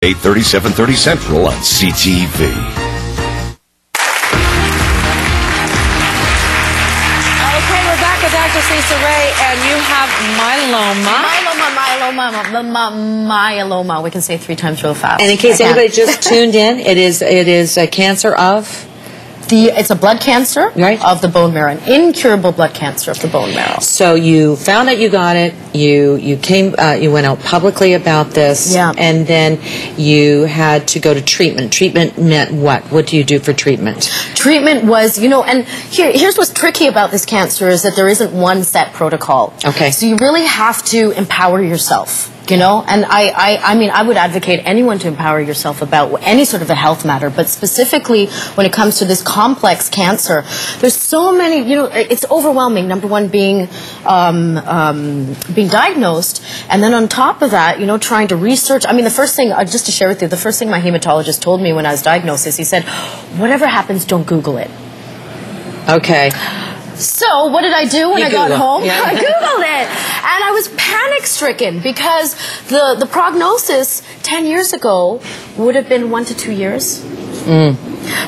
8:30, 7:30 Central on CTV. Okay, we're back with Dr. Cecil Ray, and you have myeloma. Myeloma. We can say 3 times real fast. And in case anybody just tuned in, it is a cancer of? It's a blood cancer Right. of the bone marrow, an incurable blood cancer of the bone marrow. So you found out you got it. You came. You went out publicly about this. Yeah. And then you had to go to treatment. Treatment meant what? What do you do for treatment? Treatment was, and here's what's tricky about this cancer is that there isn't one set protocol. Okay. So you really have to empower yourself. And I mean, I would advocate anyone to empower yourself about any sort of a health matter, but specifically when it comes to this complex cancer, there's so many, it's overwhelming. Number one, being diagnosed, and then on top of that, trying to research. I mean, the first thing, just to share with you, the first thing my hematologist told me when I was diagnosed is he said, whatever happens, don't Google it. Okay. So what did I do when I got home? Yeah. I Googled it. And I was panic-stricken because the prognosis 10 years ago would have been 1 to 2 years.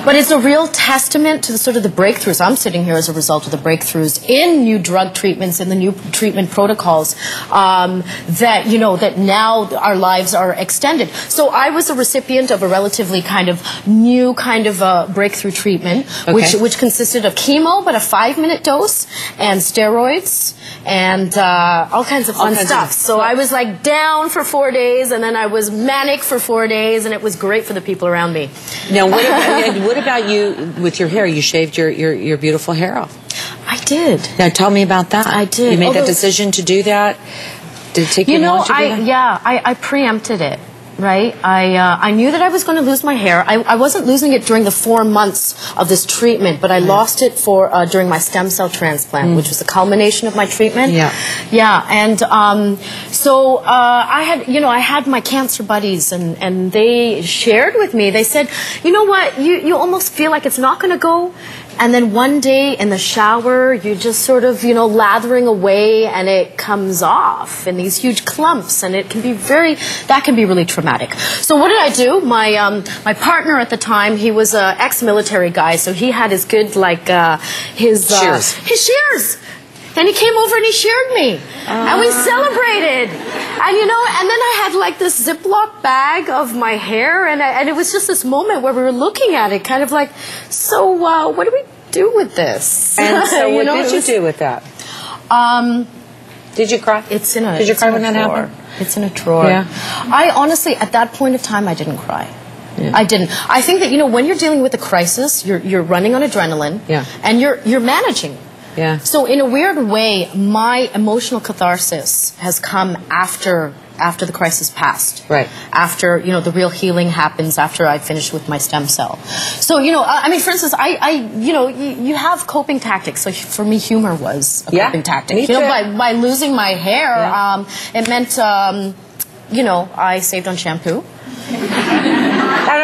But it's a real testament to the breakthroughs. I'm sitting here as a result of the breakthroughs in new drug treatments, in the new treatment protocols, that now our lives are extended. So I was a recipient of a relatively new breakthrough treatment, okay, which consisted of chemo, but a 5-minute dose, and steroids, and all kinds of fun stuff. So I was down for 4 days, and then I was manic for 4 days, and it was great for the people around me. Now, what about you with your hair? You shaved your beautiful hair off. I did. Now, tell me about that. I did. You made that decision to do that? Did it take you long to do that? I preempted it. Right? I knew that I was going to lose my hair. I wasn't losing it during the 4 months of this treatment, but I lost it during my stem cell transplant, which was the culmination of my treatment. Yeah. Yeah. And so I had my cancer buddies, and they shared with me. They said, you know what? You almost feel like it's not going to go. And then one day in the shower, you're just lathering away, and it comes off in these huge clumps, and that can be really traumatic. So what did I do? My partner at the time, he was an ex-military guy, so he had his good his shears. And he came over and he sheared me, and we celebrated. And and then I had this Ziploc bag of my hair, and it was just this moment where we were looking at it, so what do we do with this? And so what did you do with that? Did you cry? Did you cry when that happened? It's in a drawer. Yeah. I honestly, at that point of time, I didn't cry. Yeah. I didn't. I think that when you're dealing with a crisis, you're running on adrenaline, and you're managing. Yeah. So in a weird way, my emotional catharsis has come after the crisis passed. Right. After, the real healing happens after I finished with my stem cell. So, I mean, for instance, you have coping tactics. So for me, humor was a coping tactic. Me too. By losing my hair, it meant, I saved on shampoo.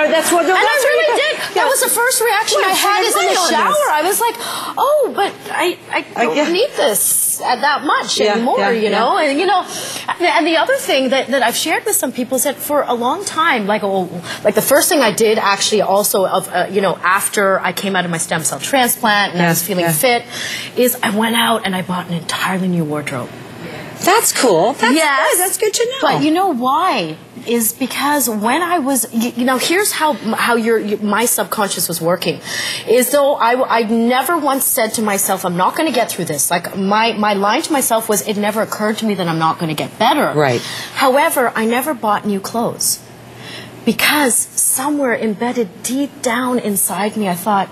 That's what. And I really did. That was the first reaction I had is in the shower. I was like, oh, but I don't need this that much anymore, know. And and the other thing that I've shared with some people is that for a long time, the first thing I did actually also after I came out of my stem cell transplant and I was feeling fit, is I went out and I bought an entirely new wardrobe. That's cool. That's good to know. But you know why? Is because when I was, here's how my subconscious was working, is though I never once said to myself, I'm not going to get through this. My line to myself was, it never occurred to me that I'm not going to get better. Right. However, I never bought new clothes because somewhere embedded deep down inside me, I thought,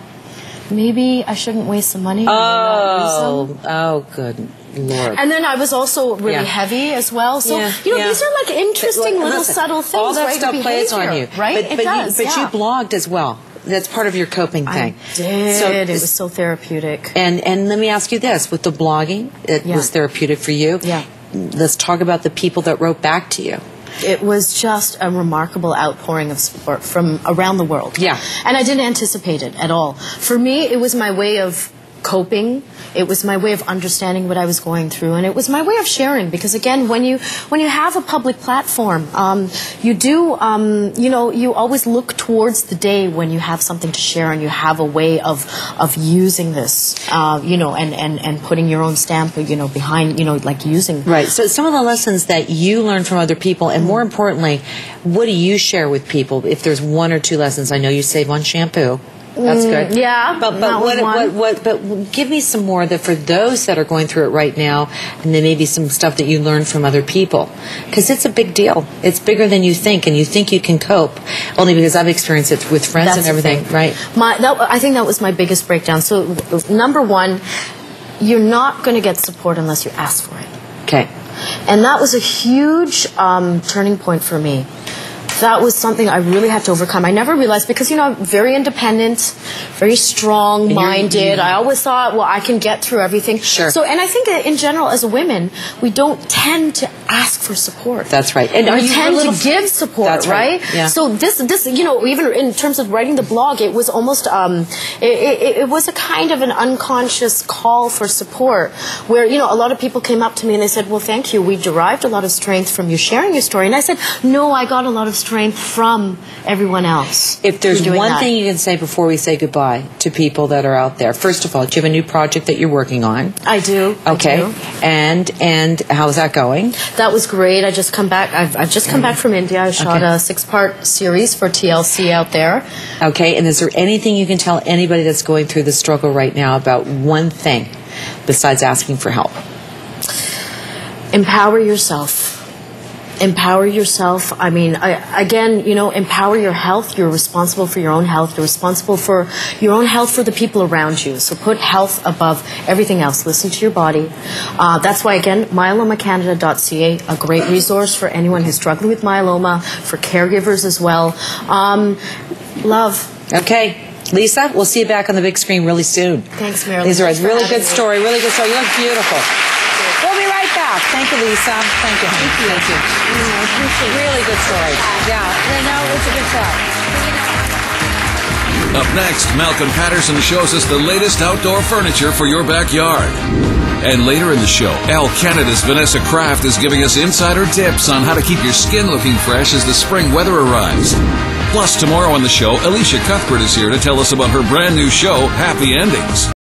maybe I shouldn't waste some money. Oh, good Lord. And then I was also really heavy as well. So, these are interesting little subtle things. All that stuff plays on you. Right? But you blogged as well. That's part of your coping thing. I did. So, it was so therapeutic. And let me ask you this. With the blogging, it was therapeutic for you. Yeah. Let's talk about the people that wrote back to you. It was just a remarkable outpouring of support from around the world. Yeah. And I didn't anticipate it at all. For me, it was my way of coping. It was my way of understanding what I was going through, and it was my way of sharing. Because again, when you have a public platform, you do, you always look towards the day when you have something to share and you have a way of using this, and putting your own stamp, behind, like using. Right. So some of the lessons that you learn from other people, and more importantly, what do you share with people? If there's one or two lessons, I know you save on shampoo. That's good. Yeah, but But give me some more that for those that are going through it right now, and then maybe some stuff that you learned from other people, because it's a big deal. It's bigger than you think, and you think you can cope. Only because I've experienced it with friends and everything. Right. I think that was my biggest breakdown. So number one, you're not going to get support unless you ask for it. Okay. And that was a huge turning point for me. That was something I really had to overcome. I never realized, because, I'm very independent, very strong-minded. I always thought, well, I can get through everything. Sure. So, and I think that in general, as women, we don't tend to ask for support. That's right. And we tend to give support, that's right? Yeah. So this, even in terms of writing the blog, it was almost, it was a kind of an unconscious call for support, where, a lot of people came up to me and they said, well, thank you. We derived a lot of strength from you sharing your story. And I said, no, I got a lot of strength from everyone else. If there's one thing you can say before we say goodbye to people that are out there, first of all, do you have a new project that you're working on? I do. Okay. I do. And how's that going? That was great. I just come back. I've just come back from India. I shot a 6-part series for TLC out there. Okay. And is there anything you can tell anybody that's going through the struggle right now about one thing besides asking for help? Empower yourself. Empower yourself. I mean, empower your health. You're responsible for your own health. You're responsible for your own health for the people around you. So put health above everything else. Listen to your body. That's why, again, myelomacanada.ca, a great resource for anyone who's struggling with myeloma, for caregivers as well. Love. Okay. Lisa, we'll see you back on the big screen really soon. Thanks, Marilyn. These are a really good story. Really good story. You look beautiful. We'll be right back. Thank you, Lisa. Thank you. Thank you. Thank you. I appreciate it. Really good story. Yeah. No, it's a good story. Up next, Malcolm Patterson shows us the latest outdoor furniture for your backyard. And later in the show, Elle Canada's Vanessa Kraft is giving us insider tips on how to keep your skin looking fresh as the spring weather arrives. Plus, tomorrow on the show, Alicia Cuthbert is here to tell us about her brand new show, Happy Endings.